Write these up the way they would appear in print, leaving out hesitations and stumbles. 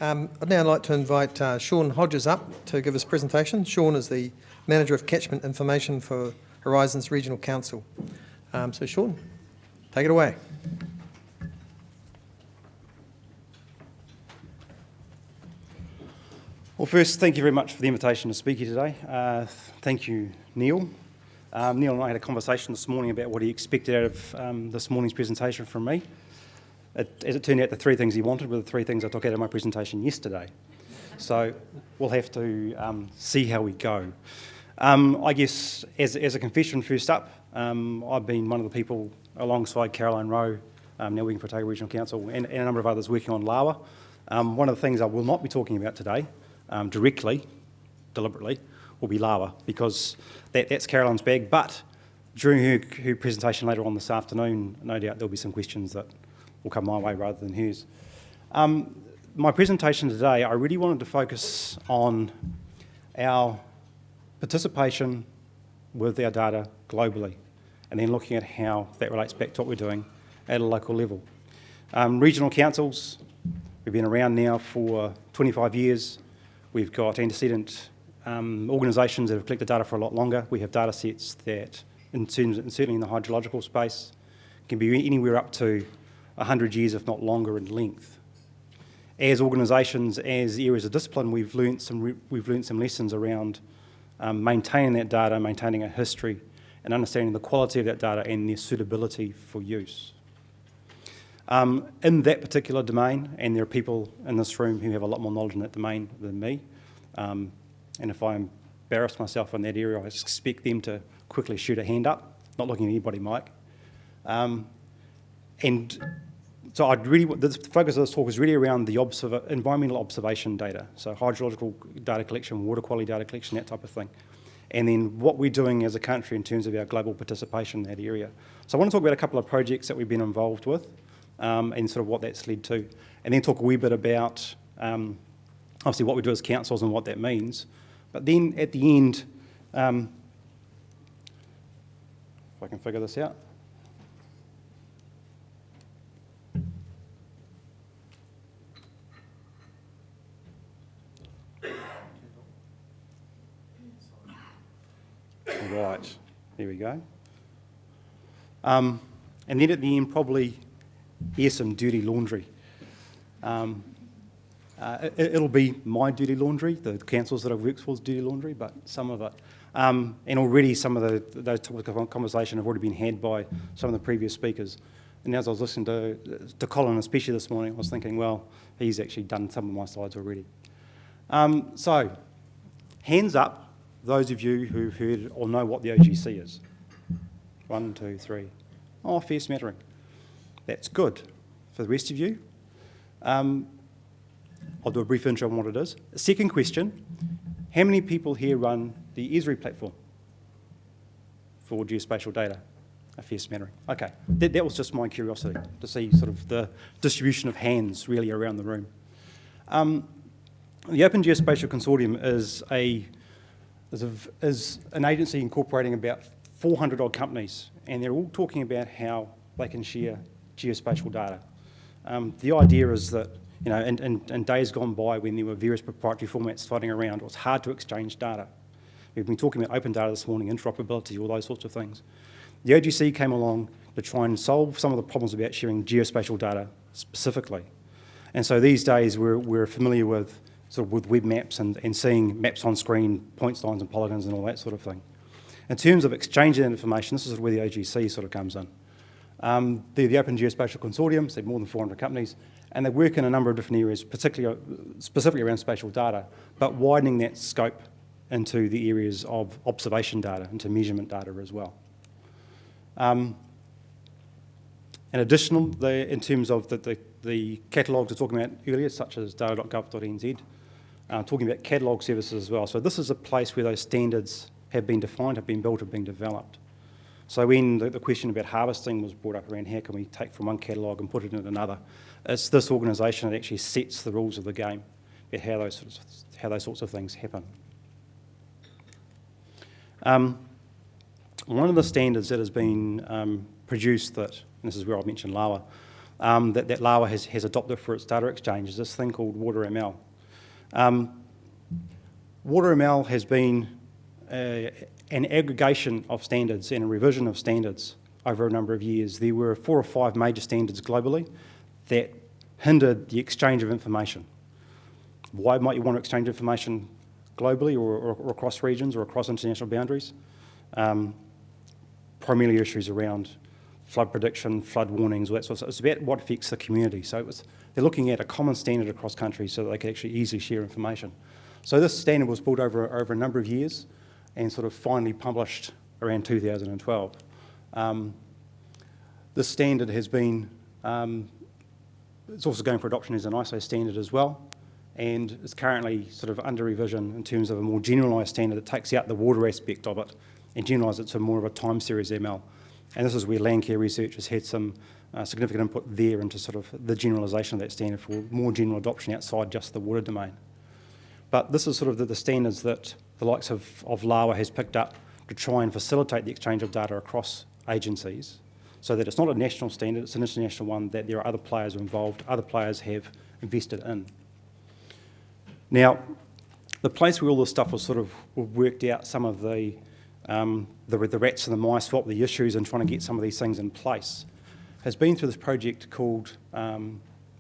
I'd now like to invite Sean Hodges up to give his presentation. Sean is the Manager of Catchment Information for Horizons Regional Council. So Sean, take it away. Well, first, thank you very much for the invitation to speak here today. Thank you, Neil. Neil and I had a conversation this morning about what he expected out of this morning's presentation from me. As it turned out, the three things he wanted were the three things I took out of my presentation yesterday. So we'll have to see how we go. I guess, as a confession first up, I've been one of the people alongside Caroline Rowe, now working for Otago Regional Council, and a number of others working on LAWA. One of the things I will not be talking about today, deliberately, will be LAWA, because that's Caroline's bag, but during her presentation later on this afternoon, no doubt there'll be some questions that will come my way rather than hers. My presentation today, I really wanted to focus on our participation with our data globally, and then looking at how that relates back to what we're doing at a local level. Regional councils, we've been around now for 25 years. We've got antecedent organisations that have collected data for a lot longer. We have data sets that, certainly in the hydrological space, can be anywhere up to 100 years, if not longer, in length. As organisations, as areas of discipline, we've learnt some lessons around maintaining that data, maintaining a history, and understanding the quality of that data and their suitability for use. In that particular domain, and there are people in this room who have a lot more knowledge in that domain than me, and if I embarrass myself in that area, I expect them to quickly shoot a hand up, not looking at anybody, Mike. And so the focus of this talk is really around the environmental observation data, so hydrological data collection, water quality data collection, that type of thing. And then what we're doing as a country in terms of our global participation in that area. So I want to talk about a couple of projects that we've been involved with, and sort of what that's led to. And then talk a wee bit about, obviously, what we do as councils and what that means. But then at the end, if I can figure this out. Right, there we go. And then at the end, probably, here's some dirty laundry. It'll be my dirty laundry, the councils that I've worked for's dirty laundry, but some of it. And already some of those topics of conversation have already been had by some of the previous speakers. And as I was listening to Colin, especially this morning, I was thinking, well, he's actually done some of my slides already. So, hands up, those of you who've heard or know what the OGC is. 1, 2, 3. Oh, fair smattering. That's good. For the rest of you, I'll do a brief intro on what it is. Second question, how many people here run the Esri platform for geospatial data? A fair smattering. Okay, that was just my curiosity to see sort of the distribution of hands really around the room. The Open Geospatial Consortium is an agency incorporating about 400 odd companies, and they're all talking about how they can share geospatial data. The idea is that, you know, in days gone by when there were various proprietary formats floating around, it was hard to exchange data. We've been talking about open data this morning, interoperability, all those sorts of things. The OGC came along to try and solve some of the problems about sharing geospatial data specifically. And so these days we're familiar with web maps and seeing maps on screen, points, lines and polygons and all that sort of thing. In terms of exchanging that information, this is where the OGC sort of comes in. The Open Geospatial Consortium, so more than 400 companies, and they work in a number of different areas, specifically around spatial data, but widening that scope into the areas of observation data, into measurement data as well. In addition, in terms of the catalogues I was talking about earlier, such as data.gov.nz, talking about catalogue services as well. So this is a place where those standards have been defined, have been built, have been developed. So when the question about harvesting was brought up around how can we take from one catalogue and put it in another, it's this organisation that actually sets the rules of the game about how those sorts of things happen. One of the standards that has been produced that, and this is where I mentioned LAWA, that LAWA has adopted for its data exchange is this thing called WaterML. WaterML has been an aggregation of standards and a revision of standards over a number of years. There were 4 or 5 major standards globally that hindered the exchange of information. Why might you want to exchange information globally or across regions or across international boundaries? Primarily issues around flood prediction, flood warnings, all that sort of stuff. It's about what affects the community. So they're looking at a common standard across countries so that they can actually easily share information. So this standard was built over a number of years and sort of finally published around 2012. This standard has been, it's also going for adoption as an ISO standard as well, and is currently sort of under revision in terms of a more generalised standard that takes out the water aspect of it and generalises it to more of a time series ML. And this is where Landcare Research has had some significant input there into sort of the generalisation of that standard for more general adoption outside just the water domain. But this is sort of the standards that the likes of LAWA has picked up to try and facilitate the exchange of data across agencies so that it's not a national standard, it's an international one that there are other players involved, other players have invested in. Now, the place where all this stuff was sort of worked out, some of the rats and the mice swap, the issues and trying to get some of these things in place, has been through this project called,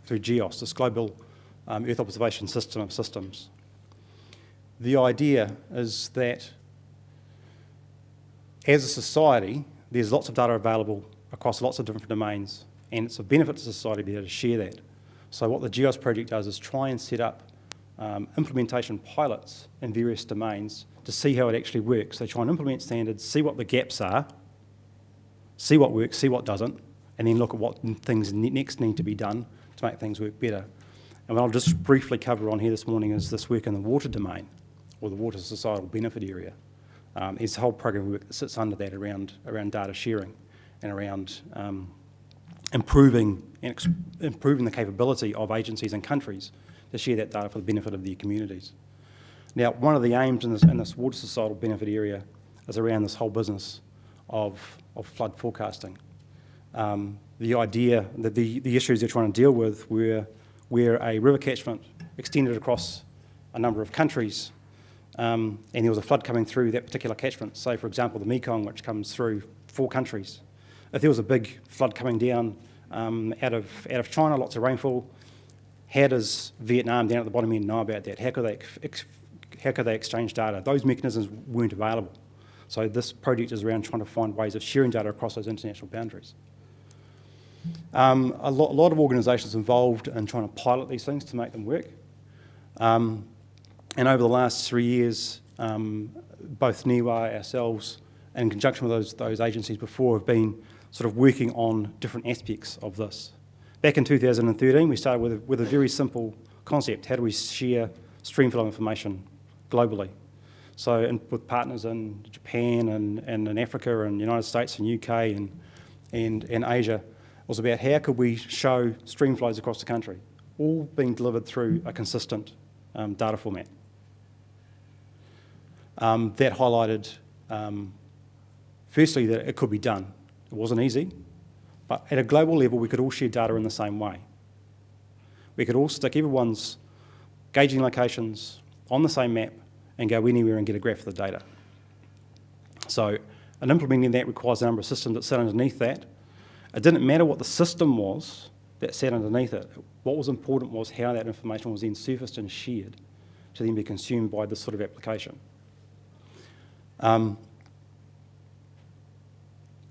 through GEOS, this Global Earth Observation System of Systems. The idea is that as a society, there's lots of data available across lots of different domains, and it's a benefit to society to be able to share that. So what the GEOS project does is try and set up implementation pilots in various domains to see how it actually works. They try and implement standards, see what the gaps are, see what works, see what doesn't, and then look at what things next need to be done to make things work better. And what I'll just briefly cover on here this morning is this work in the water domain, or the water societal benefit area. There's a whole program work that sits under that around data sharing and around improving the capability of agencies and countries to share that data for the benefit of their communities. Now, one of the aims in this water societal benefit area is around this whole business of flood forecasting. The idea that the issues they're trying to deal with were where a river catchment extended across a number of countries, and there was a flood coming through that particular catchment. Say, for example, the Mekong, which comes through 4 countries. If there was a big flood coming down out of China, lots of rainfall, how does Vietnam down at the bottom end know about that? How could they exchange data? Those mechanisms weren't available. So this project is around trying to find ways of sharing data across those international boundaries. A lot of organisations involved in trying to pilot these things to make them work. And over the last 3 years, both NIWA, ourselves, and in conjunction with those agencies before, have been sort of working on different aspects of this. Back in 2013, we started with a very simple concept. How do we share streamflow information globally? So with partners in Japan and in Africa and United States and UK and Asia, it was about how could we show streamflows across the country, all being delivered through a consistent data format. That highlighted, firstly, that it could be done. It wasn't easy, but at a global level, we could all share data in the same way. We could all stick everyone's gauging locations on the same map and go anywhere and get a graph of the data. So, and implementing that requires a number of systems that sit underneath that. It didn't matter what the system was that sat underneath it. What was important was how that information was then surfaced and shared to then be consumed by this sort of application.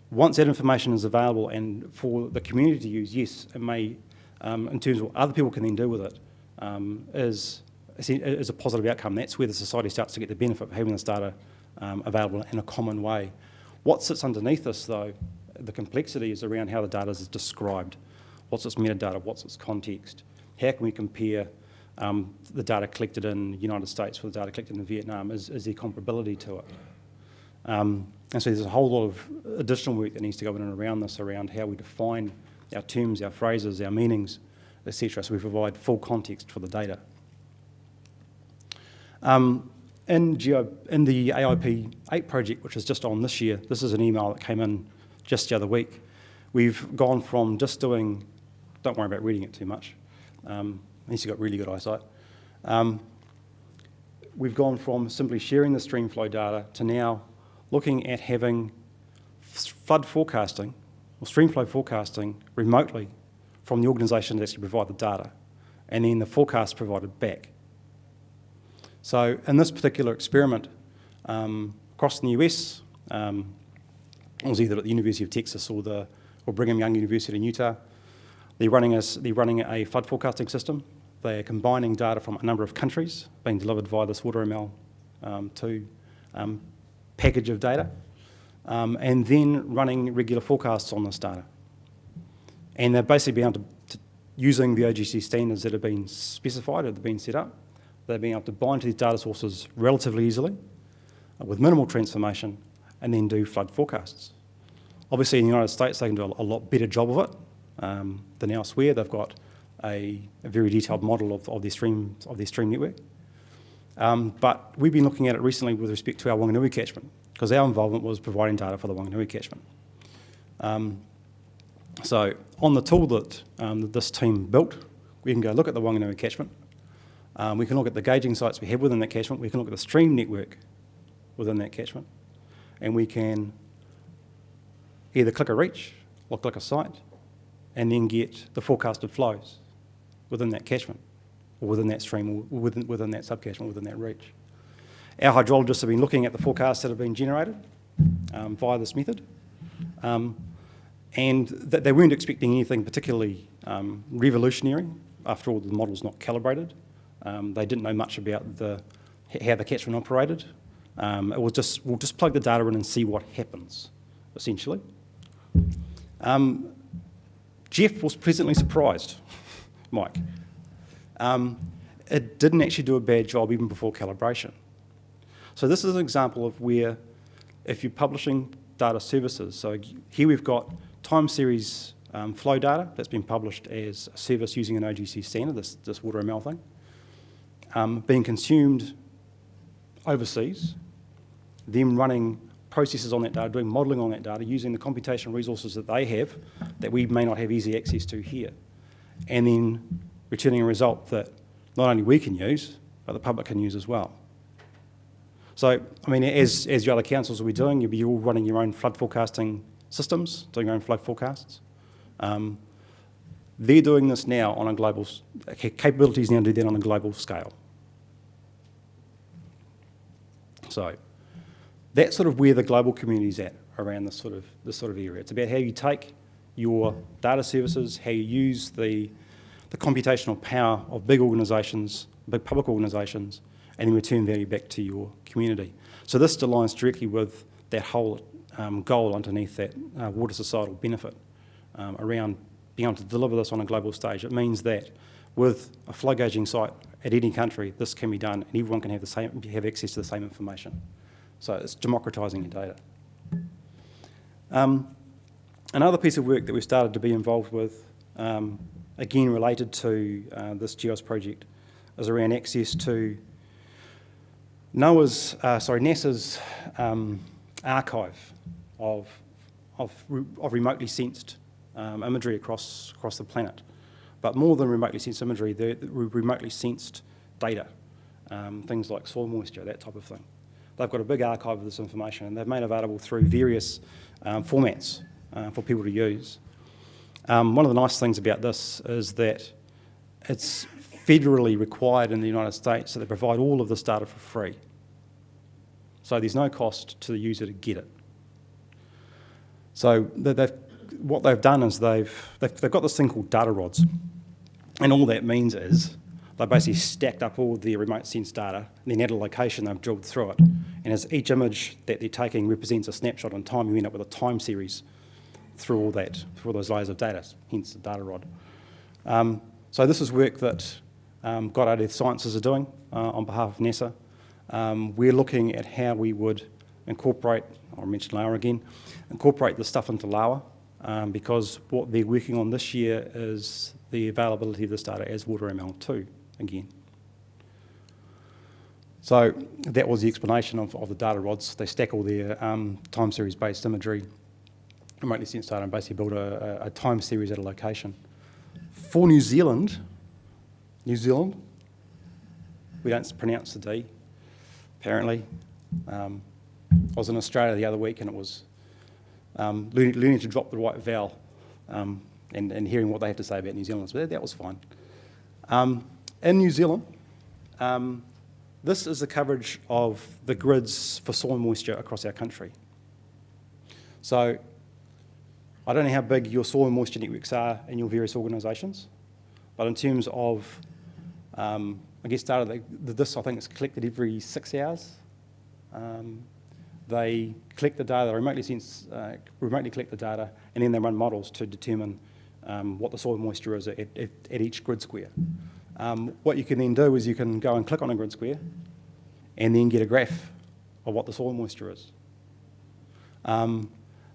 Once that information is available and for the community to use, yes, it may, in terms of what other people can then do with it, is a positive outcome. That's where the society starts to get the benefit of having this data available in a common way. What sits underneath this, though, the complexity is around how the data is described. What's its metadata? What's its context? How can we compare the data collected in the United States with the data collected in Vietnam? Is there comparability to it? And so there's a whole lot of additional work that needs to go in and around this, around how we define our terms, our phrases, our meanings, etc. So we provide full context for the data. In the AIP 8 project, which is just on this year, this is an email that came in just the other week. We've gone from just doing don't worry about reading it too much, unless you've got really good eyesight. We've gone from simply sharing the stream flow data to now looking at having flood forecasting or stream flow forecasting remotely from the organisation that actually provide the data, and then the forecast provided back. So in this particular experiment, across in the US, it was either at the University of Texas or Brigham Young University in Utah. They're running a flood forecasting system. They're combining data from a number of countries being delivered via this WaterML package of data, and then running regular forecasts on this data. And they've basically been able to using the OGC standards that have been specified, that have been set up, they've been able to bind to these data sources relatively easily, with minimal transformation, and then do flood forecasts. Obviously, in the United States, they can do a lot better job of it than elsewhere. They've got a very detailed model of their stream network. But we've been looking at it recently with respect to our Wanganui catchment, because our involvement was providing data for the Wanganui catchment. So on the tool that this team built, we can go look at the Wanganui catchment. We can look at the gauging sites we have within that catchment. We can look at the stream network within that catchment. And we can either click a reach or click a site and then get the forecasted flows within that catchment or within that stream or within that subcatchment, within that reach. Our hydrologists have been looking at the forecasts that have been generated via this method. And they weren't expecting anything particularly revolutionary. After all, the model's not calibrated. They didn't know much about how the catchment operated. It was just, we'll just plug the data in and see what happens, essentially. Jeff was pleasantly surprised, Mike. It didn't actually do a bad job even before calibration. So this is an example of where, if you're publishing data services, so here we've got time series flow data that's been published as a service using an OGC standard, this WaterML thing, being consumed overseas, them running processes on that data, doing modelling on that data, using the computational resources that they have that we may not have easy access to here, and then returning a result that not only we can use, but the public can use as well. So, I mean, as your other councils will be doing, you'll be all running your own flood forecasting systems, doing your own flood forecasts. They're doing this now on a global, capabilities now do that on a global scale. So, that's sort of where the global community's at around this sort of area. It's about how you take your data services, how you use the computational power of big organisations, big public organisations, and then return value back to your community. So this aligns directly with that whole goal underneath that water societal benefit around being able to deliver this on a global stage. It means that with a flow gauging site at any country, this can be done, and everyone can have access to the same information. So it's democratising your data. Another piece of work that we've started to be involved with, again related to this GEOS project, is around access to NASA's archive of remotely sensed imagery across the planet. But more than remotely sensed imagery, they're remotely sensed data, things like soil moisture, that type of thing. They've got a big archive of this information, and they've made available through various formats for people to use. One of the nice things about this is that it's federally required in the United States, so they provide all of this data for free. So there's no cost to the user to get it. So what they've done is they've got this thing called data rods, and all that means is they basically stacked up all the remote sense data, and then at a location they've drilled through it. And as each image that they're taking represents a snapshot in time, you end up with a time series through all those layers of data, hence the data rod. So this is work that God Earth Sciences are doing on behalf of NASA. We're looking at how we would incorporate, I'll mention LAWA again, incorporate this stuff into LAWA, because what they're working on this year is the availability of this data as WaterML2 again. So that was the explanation of the data rods. They stack all their time series based imagery, remotely sensed data, and basically build a time series at a location. For New Zealand, we don't pronounce the D, apparently. I was in Australia the other week and it was learning to drop the right vowel and hearing what they have to say about New Zealand. So that was fine. In New Zealand, this is the coverage of the grids for soil moisture across our country. So I don't know how big your soil moisture networks are in your various organisations, but in terms of, I guess, data, this I think is collected every 6 hours. They collect the data, remotely collect the data, and then they run models to determine what the soil moisture is at each grid square. What you can then do is you can go and click on a grid square and then get a graph of what the soil moisture is. And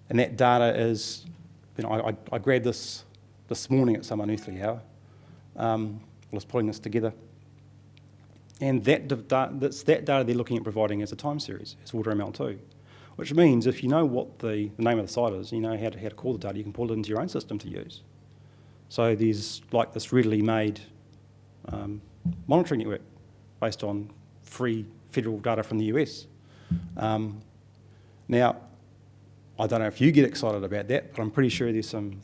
that data is, I grabbed this morning at some unearthly hour. I was putting this together. And that's that data they're looking at providing as a time series, as WaterML2, which means if you know what the name of the site is, you know how to call the data, you can pull it into your own system to use. So there's like this readily made monitoring network based on free federal data from the US. Now, I don't know if you get excited about that, but I'm pretty sure there's some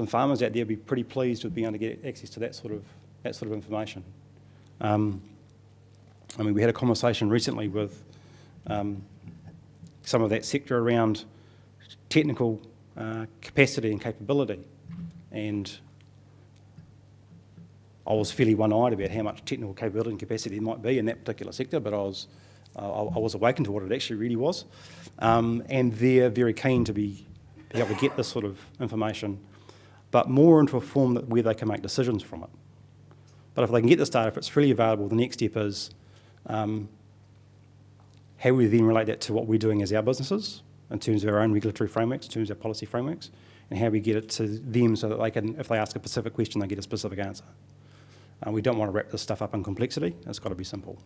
farmers out there who'd be pretty pleased with being able to get access to that sort of information. I mean, we had a conversation recently with some of that sector around technical capacity and capability, and I was fairly one-eyed about how much technical capability and capacity there might be in that particular sector, but I was awakened to what it actually really was, and they're very keen to be able to get this sort of information, but more into a form where they can make decisions from it. But if they can get this data, if it's freely available, the next step is how we then relate that to what we're doing as our businesses in terms of our own regulatory frameworks, in terms of our policy frameworks, and how we get it to them so that they can, if they ask a specific question, they get a specific answer. We don't want to wrap this stuff up in complexity. It's got to be simple.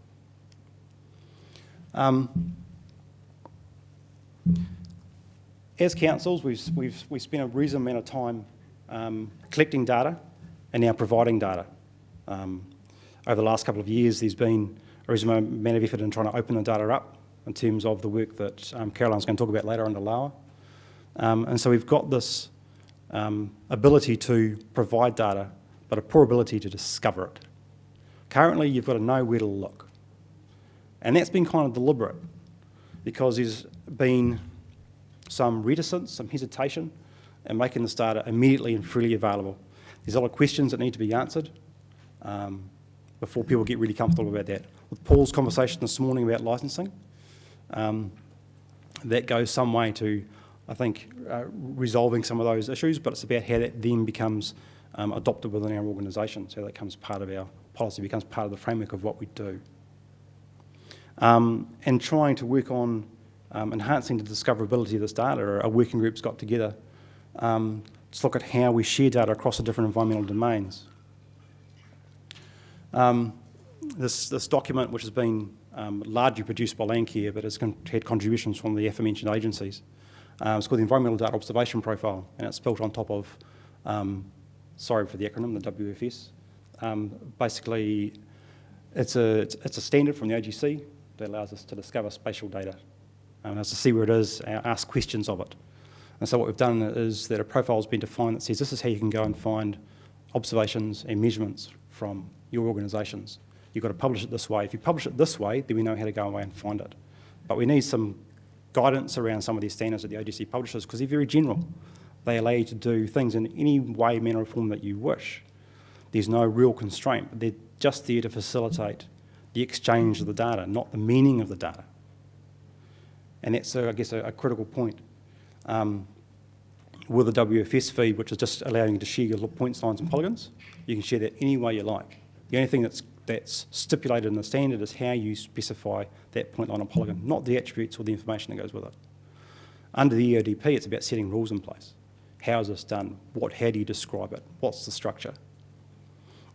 As councils, we've spent a reasonable amount of time collecting data and now providing data. Over the last couple of years, there's been a reasonable amount of effort in trying to open the data up in terms of the work that Caroline's going to talk about later under Lower. And so we've got this ability to provide data, but a poor ability to discover it. Currently, you've got to know where to look. And that's been kind of deliberate because there's been some reticence, some hesitation in making this data immediately and freely available. There's a lot of questions that need to be answered before people get really comfortable about that. With Paul's conversation this morning about licensing, that goes some way to, I think, resolving some of those issues, but it's about how that then becomes adopted within our organisations, how that becomes part of our policy, becomes part of the framework of what we do. And trying to work on enhancing the discoverability of this data. Our working groups got together to look at how we share data across the different environmental domains. This document, which has been largely produced by Landcare, but has had contributions from the aforementioned agencies, it's called the Environmental Data Observation Profile, and it's built on top of, sorry for the acronym, the WFS. Basically, it's a standard from the OGC that allows us to discover spatial data, and us to see where it is, ask questions of it. And so what we've done is that a profile has been defined that says this is how you can go and find observations and measurements from your organisations. You've got to publish it this way. If you publish it this way, then we know how to go away and find it. But we need some guidance around some of these standards that the OGC publishes because they're very general. They allow you to do things in any way, manner or form that you wish. There's no real constraint. They're just there to facilitate the exchange of the data, not the meaning of the data. And that's, I guess, a critical point. With the WFS feed, which is just allowing you to share your points, lines and polygons, you can share that any way you like. The only thing that's stipulated in the standard is how you specify that point, line and polygon, not the attributes or the information that goes with it. Under the EODP, it's about setting rules in place. How is this done? How do you describe it? What's the structure?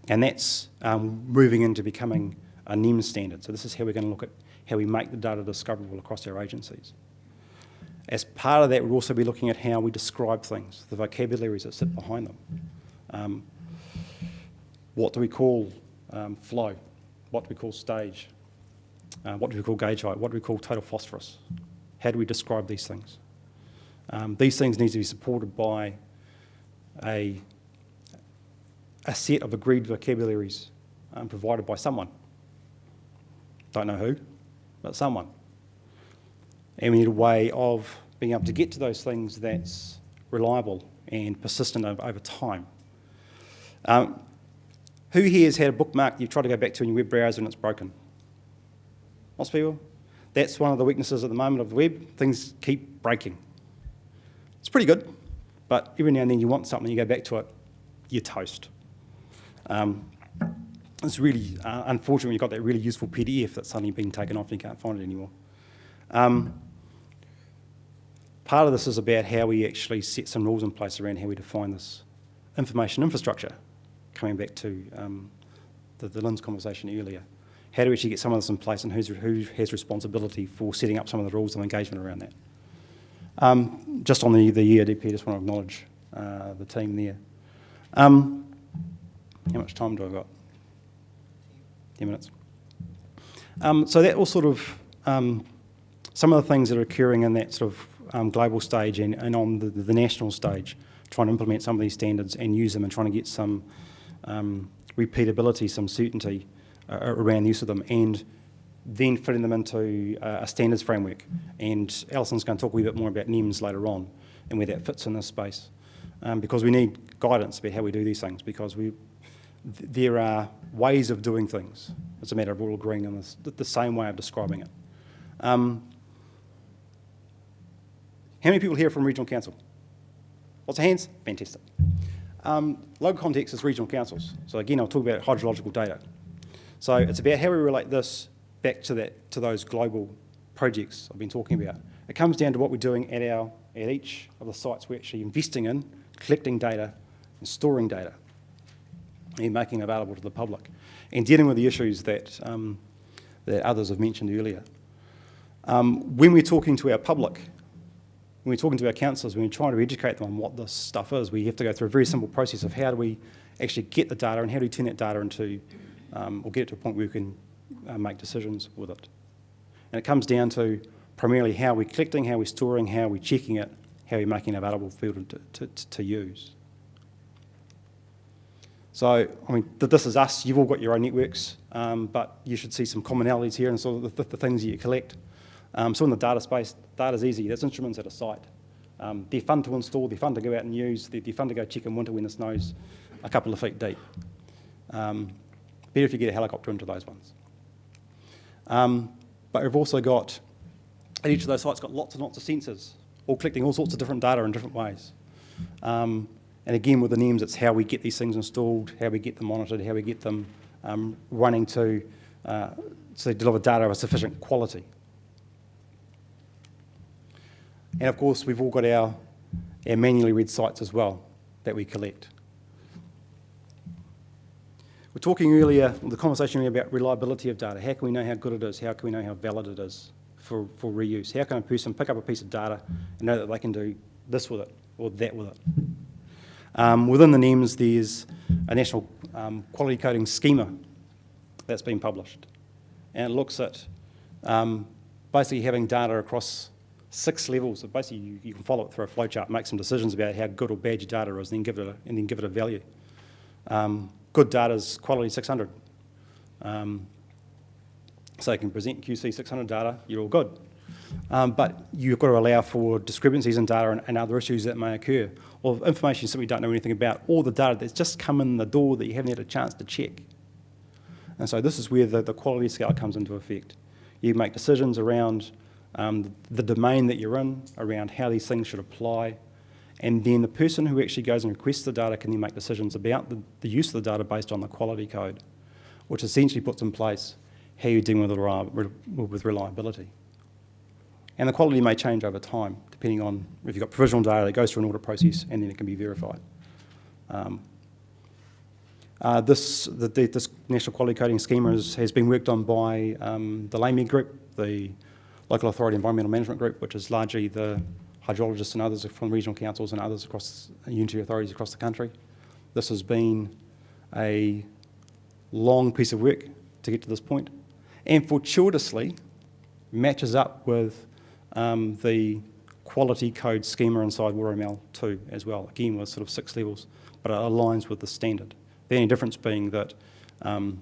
And that's moving into becoming a NEM standard. So this is how we're going to look at how we make the data discoverable across our agencies. As part of that, we'll also be looking at how we describe things, the vocabularies that sit behind them. What do we call flow? What do we call stage? What do we call gauge height? What do we call total phosphorus? How do we describe these things? These things need to be supported by a set of agreed vocabularies provided by someone. Don't know who, but someone. And we need a way of being able to get to those things that's reliable and persistent over time. Who here has had a bookmark you've tried to go back to in your web browser and it's broken? Lots of people? That's one of the weaknesses at the moment of the web. Things keep breaking. It's pretty good, but every now and then you want something, you go back to it, you're toast. It's really unfortunate when you've got that really useful PDF that's suddenly been taken off and you can't find it anymore. Part of this is about how we actually set some rules in place around how we define this information infrastructure, coming back to the Lynn's conversation earlier. How do we actually get some of this in place, and who has responsibility for setting up some of the rules of engagement around that? Just on the ERDP, I just want to acknowledge the team there. How much time do I got? 10 minutes. So that all sort of, some of the things that are occurring in that sort of global stage and on the national stage, trying to implement some of these standards and use them and trying to get some repeatability, some certainty around the use of them, and then fitting them into a standards framework. And Alison's going to talk a wee bit more about NEMS later on and where that fits in this space, because we need guidance about how we do these things, because there are ways of doing things. It's a matter of all agreeing on the same way of describing it. How many people here from regional council? Lots of hands? Fantastic. Local context is regional councils. So again, I'll talk about hydrological data. So it's about how we relate this back to those global projects I've been talking about. It comes down to what we're doing at each of the sites we're actually investing in, collecting data and storing data and making it available to the public, and dealing with the issues that others have mentioned earlier. When we're talking to our public, when we're talking to our councillors, when we're trying to educate them on what this stuff is, we have to go through a very simple process of how do we actually get the data and how do we turn that data into, or get it to a point where we can make decisions with it. And it comes down to primarily how we're collecting, how we're storing, how we're checking it, how we're making it available for people to use. So, I mean, this is us. You've all got your own networks, but you should see some commonalities here and sort of the things that you collect. So in the data space, data's easy. That's instruments at a site. They're fun to install, they're fun to go out and use, they're fun to go check in winter when the snow's a couple of feet deep. Better if you get a helicopter into those ones. But we've also got, at each of those sites, got lots and lots of sensors, all collecting all sorts of different data in different ways. And again, with the NEMS, it's how we get these things installed, how we get them monitored, how we get them running to deliver data of a sufficient quality. And of course, we've all got our manually read sites as well that we collect. We're talking earlier, the conversation earlier about reliability of data. How can we know how good it is? How can we know how valid it is for reuse? How can a person pick up a piece of data and know that they can do this with it or that with it? Within the NEMS, there's a national quality coding schema that's been published. And it looks at basically having data across 6 levels. So basically, you can follow it through a flowchart, make some decisions about how good or bad your data is, and then give it a value. Good data is quality 600. So you can present QC 600 data, you're all good. But you've got to allow for discrepancies in data and other issues that may occur, or information you simply don't know anything about, or the data that's just come in the door that you haven't had a chance to check. And so this is where the quality scale comes into effect. You make decisions around the domain that you're in, around how these things should apply, and then the person who actually goes and requests the data can then make decisions about the use of the data based on the quality code, which essentially puts in place how you're dealing with reliability. And the quality may change over time, depending on if you've got provisional data that goes through an audit process and then it can be verified. This National Quality Coding Schema has been worked on by the LAME group, the Local Authority Environmental Management Group, which is largely the hydrologists and others from regional councils and others across unitary authorities across the country. This has been a long piece of work to get to this point, and fortuitously matches up with the quality code schema inside WaterML 2 as well, again with sort of 6 levels, but it aligns with the standard. The only difference being that the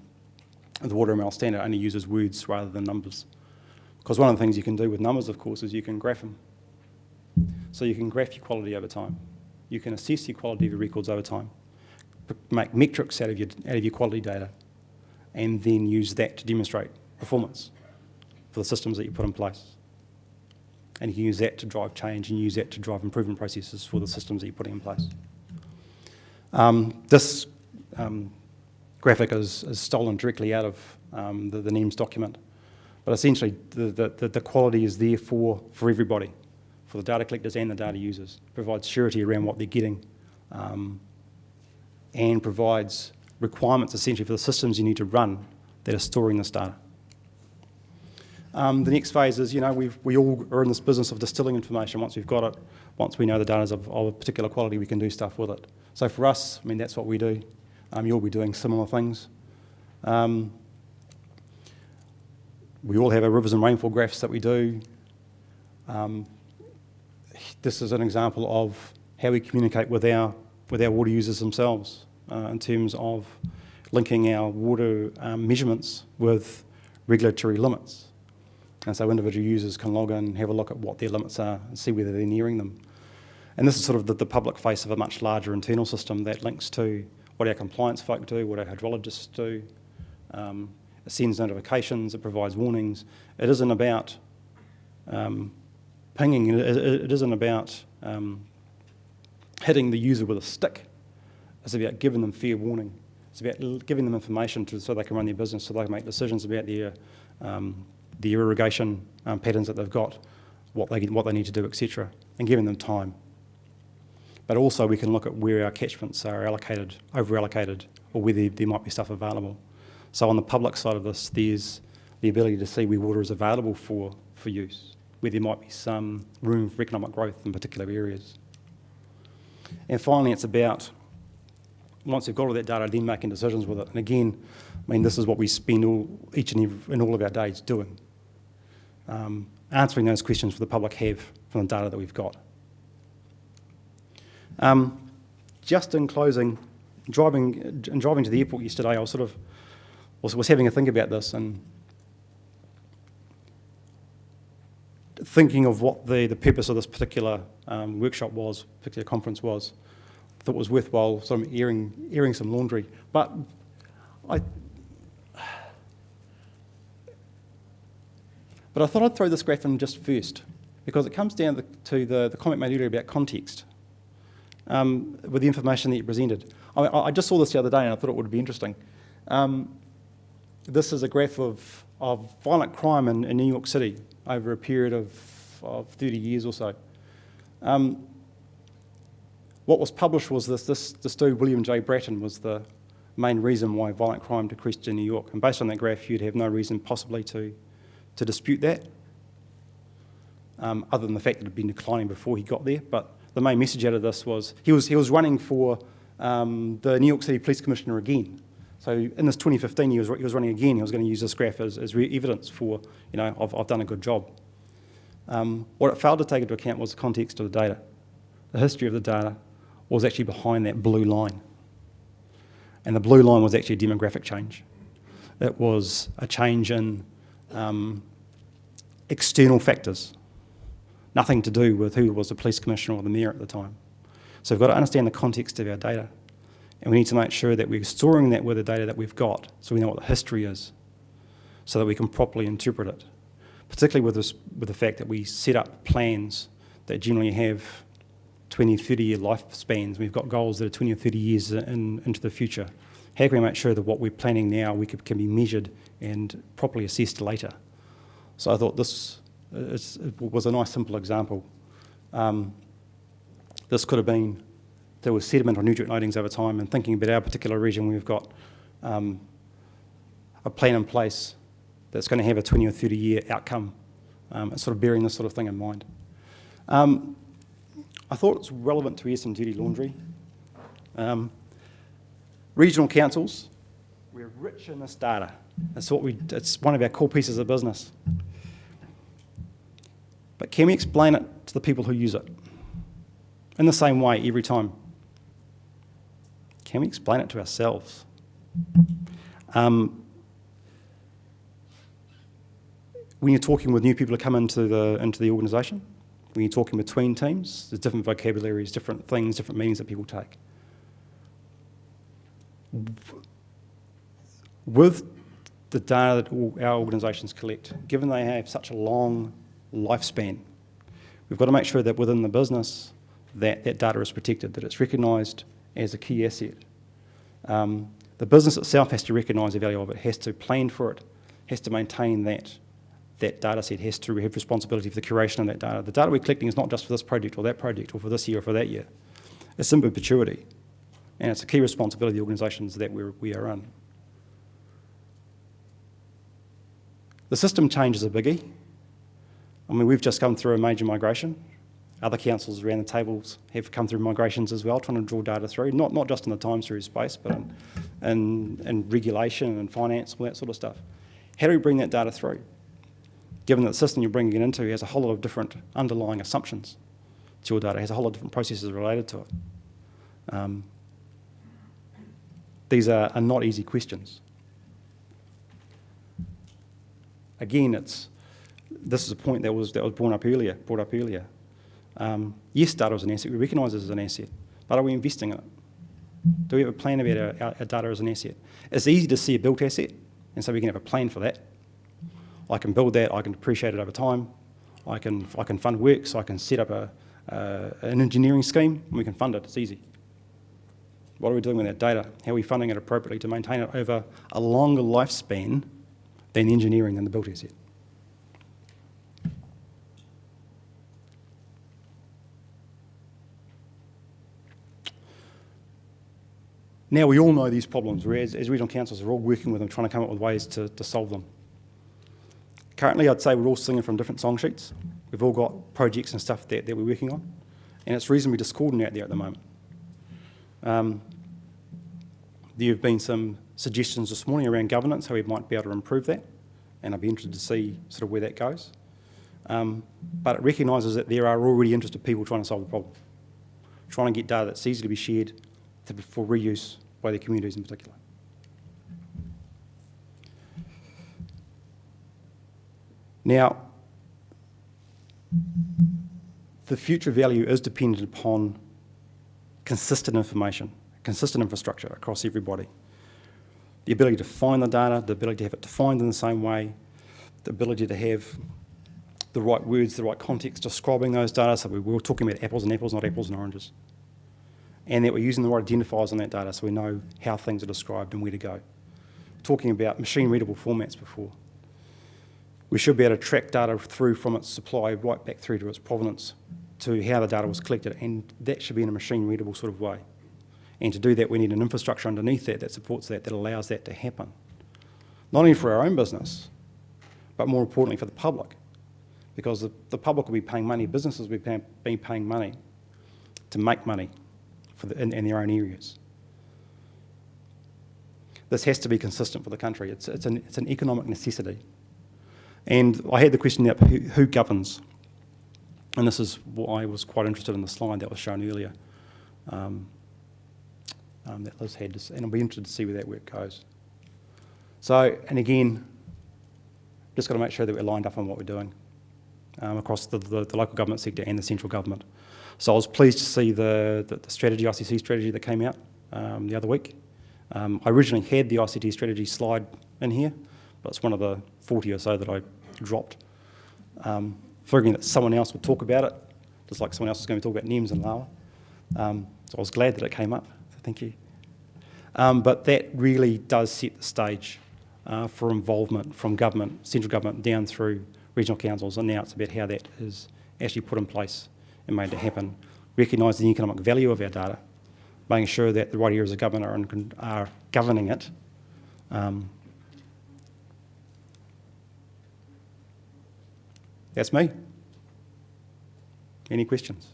WaterML standard only uses words rather than numbers. Because one of the things you can do with numbers, of course, is you can graph them. So you can graph your quality over time. You can assess your quality of your records over time, make metrics out of your quality data, and then use that to demonstrate performance for the systems that you put in place. And you can use that to drive change and use that to drive improvement processes for the systems that you're putting in place. This graphic is stolen directly out of the NEMS document, but essentially the quality is there for everybody, for the data collectors and the data users. It provides surety around what they're getting and provides requirements essentially for the systems you need to run that are storing this data. The next phase is, we all are in this business of distilling information. Once we've got it, once we know the data is of a particular quality, we can do stuff with it. So for us, that's what we do. You'll be doing similar things. We all have our rivers and rainfall graphs that we do. This is an example of how we communicate with our water users themselves in terms of linking our water measurements with regulatory limits. And so individual users can log in, have a look at what their limits are and see whether they're nearing them. And this is sort of the public face of a much larger internal system that links to what our compliance folk do, what our hydrologists do. It sends notifications, it provides warnings. It isn't about pinging, it isn't about hitting the user with a stick. It's about giving them fair warning. It's about giving them information so they can run their business, so they can make decisions about their irrigation patterns that they've got, what they need to do, etc., and giving them time. But also we can look at where our catchments are allocated, over-allocated, or where there might be stuff available. So on the public side of this, there's the ability to see where water is available for use, where there might be some room for economic growth in particular areas. And finally, it's about, once you've got all that data, then making decisions with it. And again, this is what we spend each and all of our days doing. Answering those questions for the public have from the data that we've got. Just in closing, driving to the airport yesterday, I was having a think about this and thinking of what the purpose of this particular workshop was, particular conference was. I thought it was worthwhile sort of airing some laundry. But I thought I'd throw this graph in just first, because it comes down to the comment made earlier about context with the information that you presented. I just saw this the other day and I thought it would be interesting. This is a graph of violent crime in New York City over a period of 30 years or so. What was published was this dude, William J. Bratton, was the main reason why violent crime decreased in New York. And based on that graph, you'd have no reason possibly to dispute that, other than the fact that it had been declining before he got there. But the main message out of this was he was running for the New York City Police Commissioner again. So in this 2015, he was running again. He was going to use this graph as evidence for, I've done a good job. What it failed to take into account was the context of the data. The history of the data was actually behind that blue line. And the blue line was actually a demographic change. It was a change in external factors, nothing to do with who was the police commissioner or the mayor at the time. So we've got to understand the context of our data, and we need to make sure that we're storing that with the data that we've got, so we know what the history is, so that we can properly interpret it, particularly with the fact that we set up plans that generally have 20, 30-year lifespans. We've got goals that are 20 or 30 years into the future. How can we make sure that what we're planning now can be measured and properly assessed later? So I thought this was a nice, simple example. This could have been, there was sediment or nutrient loadings over time, and thinking about our particular region, we've got a plan in place that's going to have a 20 or 30-year outcome, sort of bearing this sort of thing in mind. I thought it's relevant to air some dirty laundry. Regional councils, we're rich in this data. It's one of our core pieces of business. But can we explain it to the people who use it? In the same way every time. Can we explain it to ourselves? When you're talking with new people who come into the organisation, when you're talking between teams, there's different vocabularies, different things, different meanings that people take. With the data that all our organisations collect, given they have such a long lifespan, we've got to make sure that within the business that data is protected, that it's recognised as a key asset. The business itself has to recognise the value of it, has to plan for it, has to maintain that data set, has to have responsibility for the curation of that data. The data we're collecting is not just for this project or for this year or for that year. It's in perpetuity, and it's a key responsibility of the organisations that we are in. The system change is a biggie. I mean, we've just come through a major migration. Other councils around the tables have come through migrations as well, trying to draw data through, not just in the time series space, but in regulation and finance, all that sort of stuff. How do we bring that data through? Given that the system you're bringing it into has a whole lot of different underlying assumptions to your data, has a whole lot of different processes related to it. These are not easy questions. Again, this is a point that was brought up earlier. Yes, data is an asset. We recognise it as an asset, but are we investing in it? Do we have a plan about our data as an asset? It's easy to see a built asset, and so we can have a plan for that. I can build that. I can depreciate it over time. I can fund works. I can set up an engineering scheme, and we can fund it. It's easy. What are we doing with that data? How are we funding it appropriately to maintain it over a longer lifespan than the engineering and the built asset? Now, we all know these problems. As regional councils, we're all working with them, trying to come up with ways to solve them. Currently, I'd say we're all singing from different song sheets. We've all got projects and stuff that we're working on, and it's reasonably discordant out there at the moment. There have been some suggestions this morning around governance, how we might be able to improve that, and I'd be interested to see sort of where that goes. But it recognises that there are already interested people trying to solve the problem, trying to get data that's easy to be shared for reuse by their communities in particular. Now, the future value is dependent upon consistent information, consistent infrastructure across everybody. The ability to find the data, the ability to have it defined in the same way, the ability to have the right words, the right context describing those data, so we're talking about apples and apples, not apples and oranges. And that we're using the right identifiers on that data so we know how things are described and where to go. Talking about machine-readable formats before. We should be able to track data through from its supply right back through to its provenance to how the data was collected, and that should be in a machine-readable sort of way. And to do that, we need an infrastructure underneath that supports that allows that to happen. Not only for our own business, but more importantly for the public. Because the public will be paying money, businesses will be paying money to make money in their own areas. This has to be consistent for the country. It's an economic necessity. And I had the question up, who governs? And this is what I was quite interested in the slide that was shown earlier. That Liz had, and I'll be interested to see where that work goes. So, and again, just got to make sure that we're lined up on what we're doing across the local government sector and the central government. So I was pleased to see the strategy, ICT strategy that came out the other week. I originally had the ICT strategy slide in here, but it's one of the 40 or so that I dropped, figuring that someone else would talk about it, just like someone else was going to talk about NEMS and LAWA. So I was glad that it came up, so thank you. But that really does set the stage for involvement from government, central government, down through regional councils, and now it's about how that is actually put in place and made to happen, recognising the economic value of our data, making sure that the right areas of government are governing it. That's me. Any questions?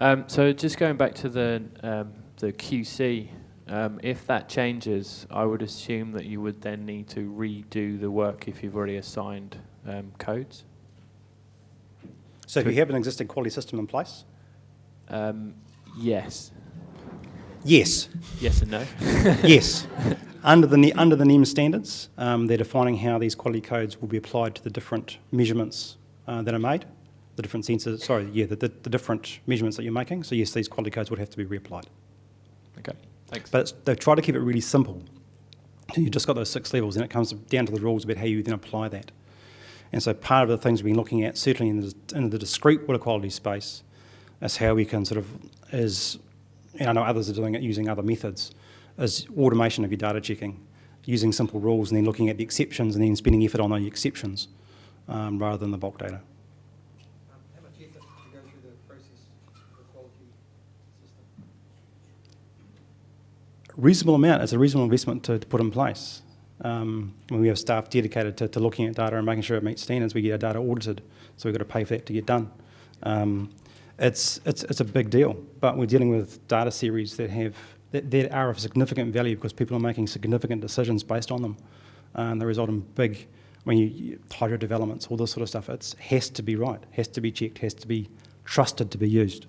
So just going back to the QC, if that changes, I would assume that you would then need to redo the work if you've already assigned codes. So if you have an existing quality system in place? Yes. Yes. Yes and no. Yes. Under the NEM standards, they're defining how these quality codes will be applied to the different measurements that are made, the different sensors, the different measurements that you're making. So yes, these quality codes would have to be reapplied. Okay, thanks. But they've tried to keep it really simple. So you've just got those 6 levels, and it comes down to the rules about how you then apply that. And so part of the things we've been looking at, certainly in the discrete water quality space, is how we can sort of, and I know others are doing it using other methods, is automation of your data checking, using simple rules and then looking at the exceptions and then spending effort on those exceptions rather than the bulk data. How much effort did you go through the process for the quality system? Reasonable amount. It's a reasonable investment to put in place. We have staff dedicated to looking at data and making sure it meets standards. We get our data audited, so we've got to pay for that to get done. It's a big deal, but we're dealing with data series that are of significant value because people are making significant decisions based on them. And they result in big, hydro developments, all this sort of stuff. It has to be right, has to be checked, has to be trusted to be used.